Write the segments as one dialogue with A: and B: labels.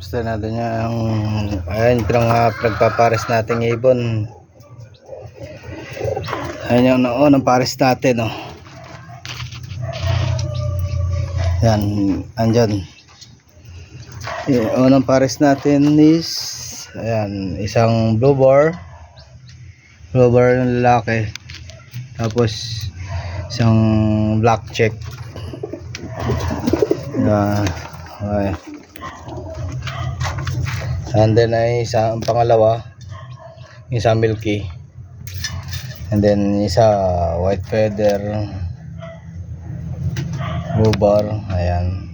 A: Gusto natin yung ayan pinagpapares nating ibon. Ayan yung unang pares natin, oh. Yan, andyan. Unang pares natin is ayan, isang blue bar ng lalaki, tapos isang black check. Okay. And then ay isang pangalawa, isang milky, and then isa white feather blue bar. Ayan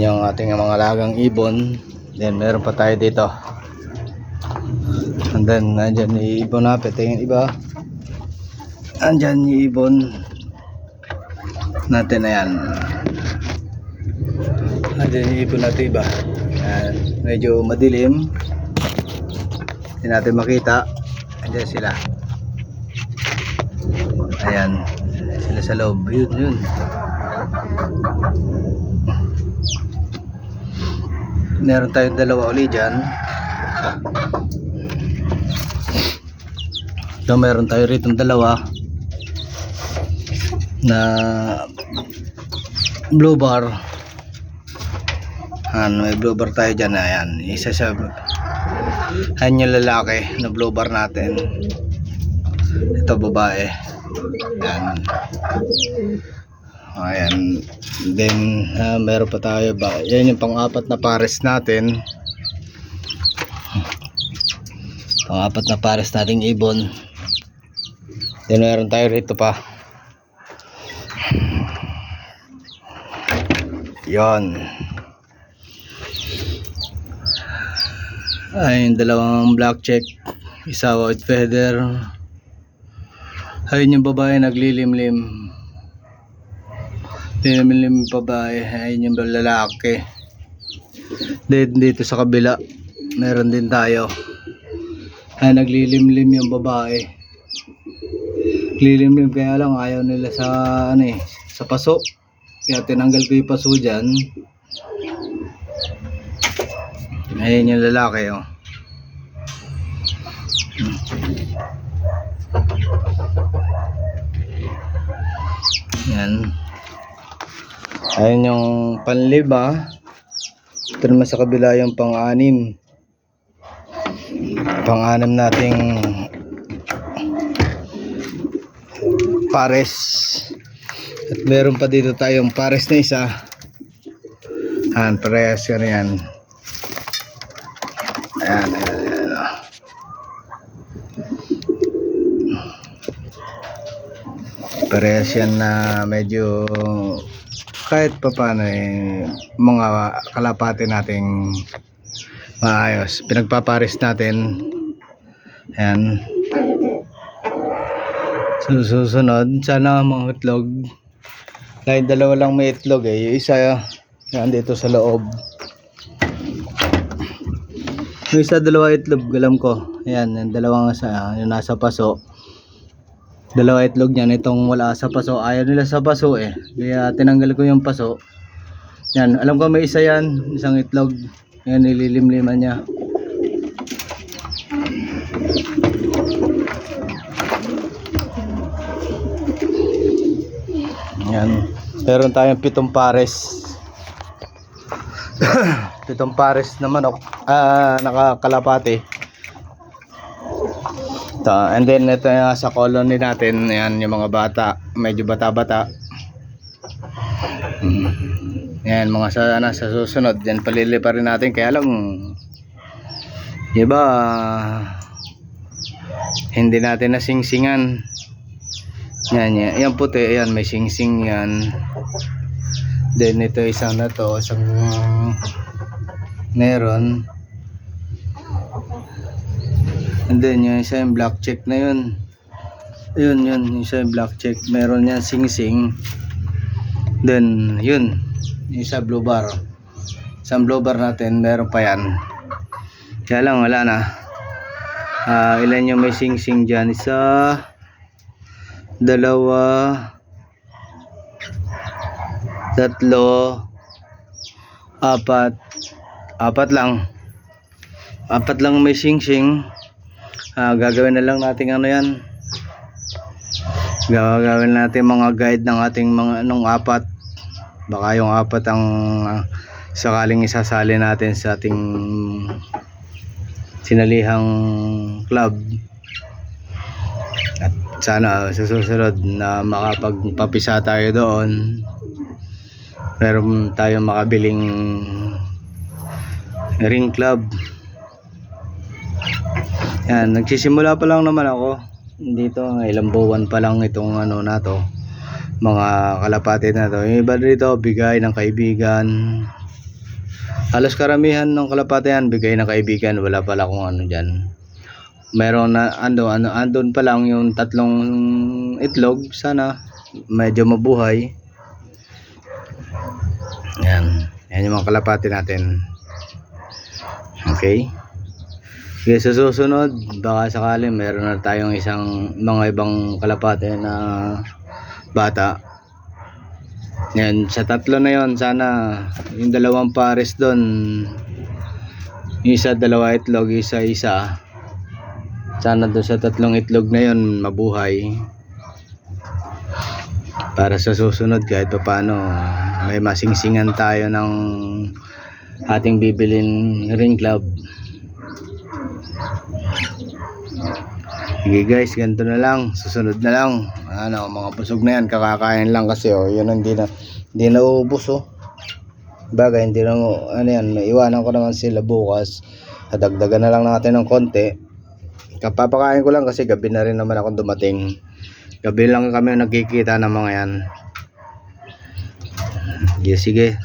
A: yung ating mga alagang ibon. Then meron pa tayo dito, and then nandyan yung ibon natin. Tingin iba, andyan yung ibon natin. Ayan, andyan yung ibon natin iba. Ayan, medyo madilim, hindi natin makita. Andyan sila, ayan sila sa loob. Yun. Meron tayong dalawa uli dyan. So meron tayo rito dalawa na blue bar. May blue bar tayo dyan. Ayan, isa sa ayan yung lalaki na blue bar natin. Ito babae. Ayan. Then meron pa tayo ba? Yan yung pang-apat na pares natin. Pang-apat na pares nating ibon. Then meron tayo rito pa. Yon. Ayun, dalawang black check, isa white feather. Ayun yung babae naglilimlim. Lilimlim babae. Ayun yung lalaki. Dito sa kabila meron din tayo. Ay, naglilimlim yung babae. Lilimlim, kaya lang ayaw nila sa sa paso. Kaya tinanggal ko yung paso dyan. Ayun yung lalaki, oh. Yan. Ayun yung panlima. Ito naman sa kabila yung pang-anim. Pang-anim nating pares. At meron pa dito tayong pares na isa. Parehas yan yan. Ayan. Parehas yan na medyo kahit pa paano mga kalapati nating maayos. Pinagpapares natin. Ayan. Susunod, sana mga itlog. Dahil dalawa lang may itlog yung isa yan dito sa loob. Yung isa dalawa itlog, alam ko. Ayan, yung dalawang yung nasa paso. Dalawa itlog niyan, itong wala sa paso. Ayaw nila sa paso kaya tinanggal ko yung paso. Yan, alam ko may isa yan, isang itlog. Yan, nililimliman niya. Yan, meron tayong 7 pares. 7 pares na manok, nakakalapati. And then ito sa colony natin, yan yung mga bata, medyo bata-bata. Yan, mga sa susunod, yan palilipa rin natin. Kaya lang, diba, hindi natin nasingsingan. Yan puti, yan may singsing yan. Then ito isang na to, isang meron. And then yung isa yung black check na yun. Yun, yung isa yung black check. Meron yan singsing. Then yun, yung isa blue bar. Isang blue bar natin, meron pa yan. Kaya lang wala na. Ilan yung may singsing dyan? Isa, dalawa, tatlo, Apat lang. Apat lang may sing-sing. Gagawin na lang natin ano yan. Gagawin natin mga guide ng ating mga apat. Baka yung apat ang sakaling isasali natin sa ating sinalihang club. At sana sa susunod na makapagpapisa tayo doon, meron tayong makabiling ring club. Yan, nagsisimula pa lang naman ako dito, ilang buwan pa lang itong ano na to, mga kalapati na to. Yung iba dito bigay ng kaibigan, halos karamihan ng kalapati yan bigay ng kaibigan, wala pala kung ano dyan. Meron na andon pa lang yung 3 itlog, sana medyo mabuhay. Yan yung mga kalapati natin. Okay, sige, sa susunod baka sakali meron na tayong mga ibang kalapate na bata. Yan, sa 3 na yon, sana yung 2 pares doon, isa 2 itlog, isa sana doon sa 3 itlog na yon mabuhay, para sa susunod kahit pa paano may masingsingan tayo ng ating bibilin ring club. Sige guys, ganito na lang, susunod na lang. Mga busog na yan, kakakain lang kasi yun, hindi na uubos bagay, hindi na yan, iwanan ko naman sila bukas, dagdagan na lang natin ng konti. Kapapakain ko lang kasi gabi na rin naman akong dumating, gabi lang kami nagkikita ng mga yan. Sige,